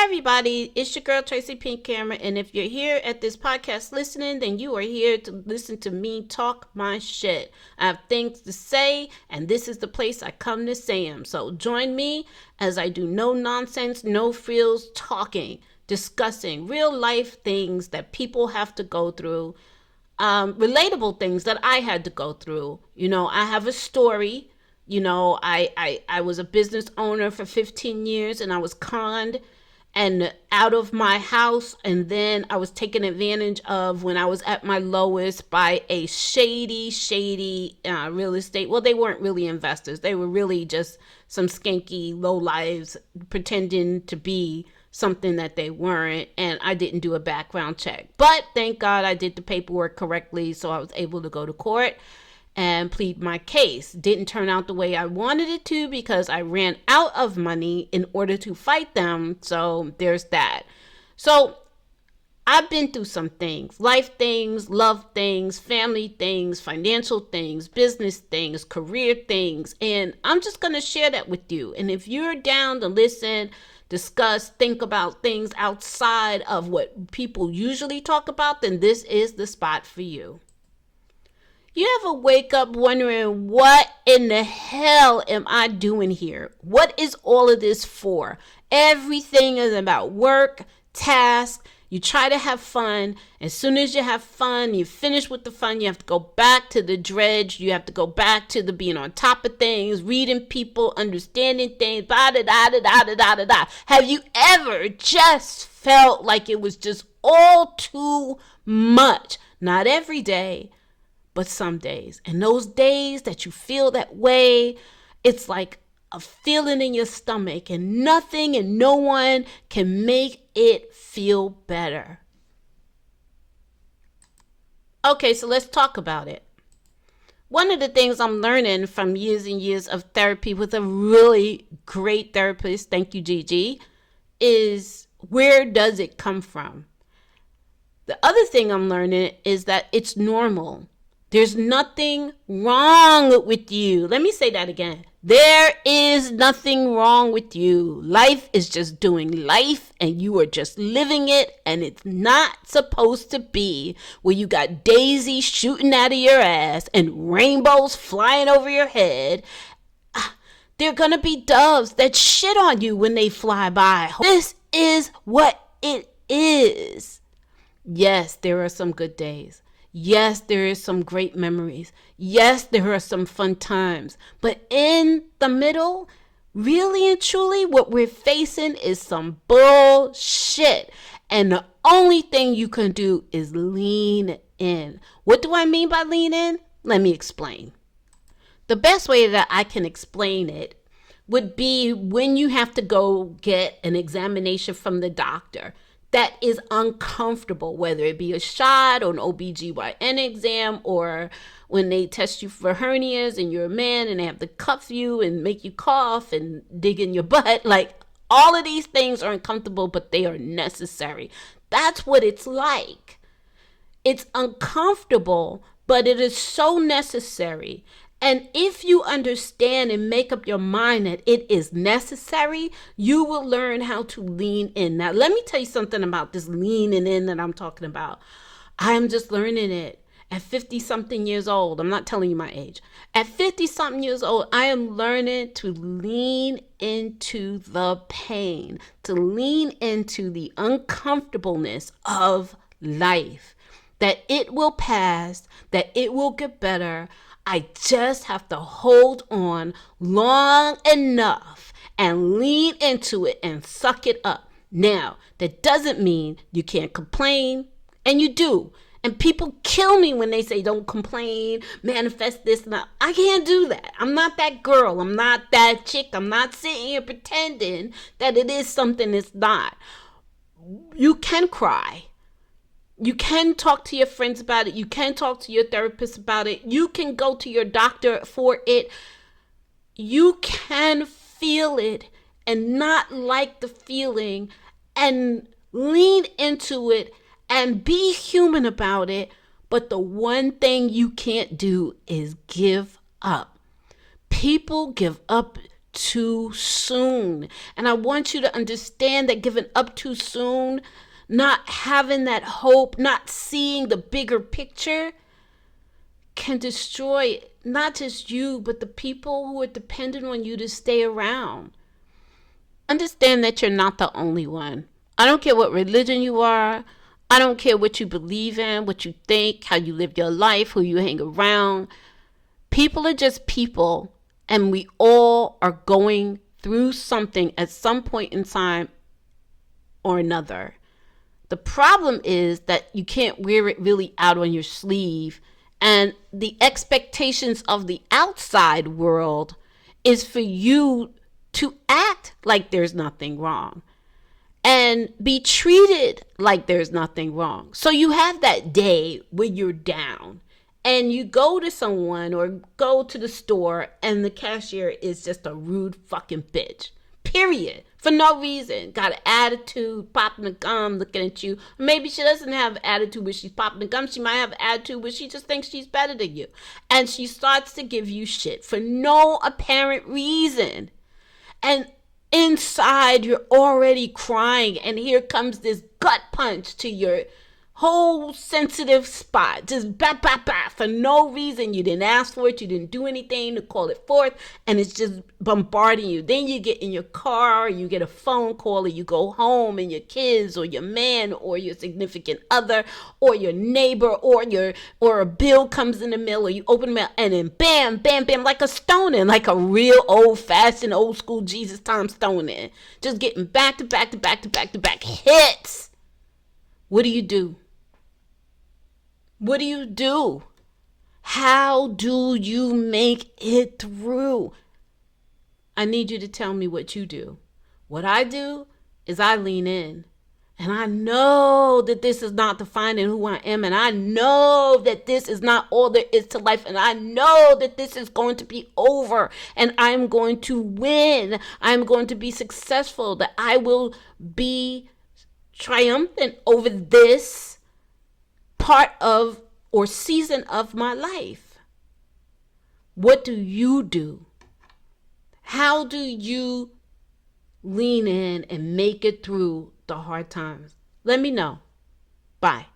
Hey everybody, it's your girl Tracy Pinkhammer, and if you're here at this podcast listening, then you are here to listen to me talk my shit. I have things to say, and this is the place I come to say them. So join me as I do no nonsense, no frills talking, discussing real life things that people have to go through, relatable things that I had to go through. You know, I have a story. You know, I was a business owner for 15 years and I was conned and out of my house, and then I was taken advantage of when I was at my lowest by a shady real estate. Well, they weren't really investors. They were really just some skanky low lives pretending to be something that they weren't, and I didn't do a background check. But thank God I did the paperwork correctly, so I was able to go to court and plead my case. Didn't turn out the way I wanted it to because I ran out of money in order to fight them. So there's that. So I've been through some things, life things, love things, family things, financial things, business things, career things, and I'm just going to share that with you. And if you're down to listen, discuss, think about things outside of what people usually talk about, then this is the spot for you. You ever wake up wondering, what in the hell am I doing here? What is all of this for? Everything is about work, tasks. You try to have fun. As soon as you have fun, you finish with the fun, you have to go back to the dredge. You have to go back to the being on top of things, reading people, understanding things, da-da-da-da-da-da-da-da. Have you ever just felt like it was just all too much? Not every day, but some days. And those days that you feel that way, it's like a feeling in your stomach, and nothing and no one can make it feel better. Okay, so let's talk about it. One of the things I'm learning from years and years of therapy with a really great therapist, thank you, Gigi, is where does it come from? The other thing I'm learning is that it's normal. There's nothing wrong with you. Let me say that again. There is nothing wrong with you. Life is just doing life, and you are just living it, and it's not supposed to be where you got daisies shooting out of your ass and rainbows flying over your head. There are going to be doves that shit on you when they fly by. This is what it is. Yes, there are some good days. Yes, there is some great memories. Yes, there are some fun times. But in the middle, really and truly, what we're facing is some bullshit. And the only thing you can do is lean in. What do I mean by lean in? Let me explain. The best way that I can explain it would be when you have to go get an examination from the doctor that is uncomfortable, whether it be a shot or an OBGYN exam, or when they test you for hernias and you're a man and they have to cuff you and make you cough and dig in your butt. Like, all of these things are uncomfortable, but they are necessary. That's what it's like. It's uncomfortable, but it is so necessary. And if you understand and make up your mind that it is necessary, you will learn how to lean in. Now, let me tell you something about this leaning in that I'm talking about. I am just learning it at 50-something years old. I'm not telling you my age. At 50-something years old, I am learning to lean into the pain, to lean into the uncomfortableness of life, that it will pass, that it will get better. I just have to hold on long enough and lean into it and suck it up. Now, that doesn't mean you can't complain, and you do. And people kill me when they say don't complain, manifest this and that. I can't do that. I'm not that girl. I'm not that chick. I'm not sitting here pretending that it is something it's not. You can cry. You can talk to your friends about it. You can talk to your therapist about it. You can go to your doctor for it. You can feel it and not like the feeling and lean into it and be human about it. But the one thing you can't do is give up. People give up too soon. And I want you to understand that giving up too soon, not having that hope, not seeing the bigger picture, can destroy not just you, but the people who are dependent on you to stay around. Understand that you're not the only one. I don't care what religion you are. I don't care what you believe in, what you think, how you live your life, who you hang around. People are just people, and we all are going through something at some point in time or another. The problem is that you can't wear it really out on your sleeve, and the expectations of the outside world is for you to act like there's nothing wrong and be treated like there's nothing wrong. So you have that day when you're down and you go to someone or go to the store and the cashier is just a rude fucking bitch. Period. For no reason. Got an attitude, popping the gum, looking at you. Maybe she doesn't have an attitude where she's popping the gum. She might have an attitude where she just thinks she's better than you. And she starts to give you shit for no apparent reason. And inside you're already crying, and here comes this gut punch to your whole sensitive spot, just bat bat bat for no reason. You didn't ask for it, you didn't do anything to call it forth, and it's just bombarding you. Then you get in your car, or you get a phone call, or you go home, and your kids or your man or your significant other or your neighbor or a bill comes in the mail, or you open the mail, and then bam bam bam, like a stoning, like a real old-fashioned old school Jesus time stoning, just getting back to back to back to back to back hits. What do? What do you do? How do you make it through? I need you to tell me what you do. What I do is I lean in. And I know that this is not defining who I am. And I know that this is not all there is to life. And I know that this is going to be over. And I'm going to win. I'm going to be successful. That I will be triumphant over this part of or season of my life. What do you do? How do you lean in and make it through the hard times? Let me know. Bye.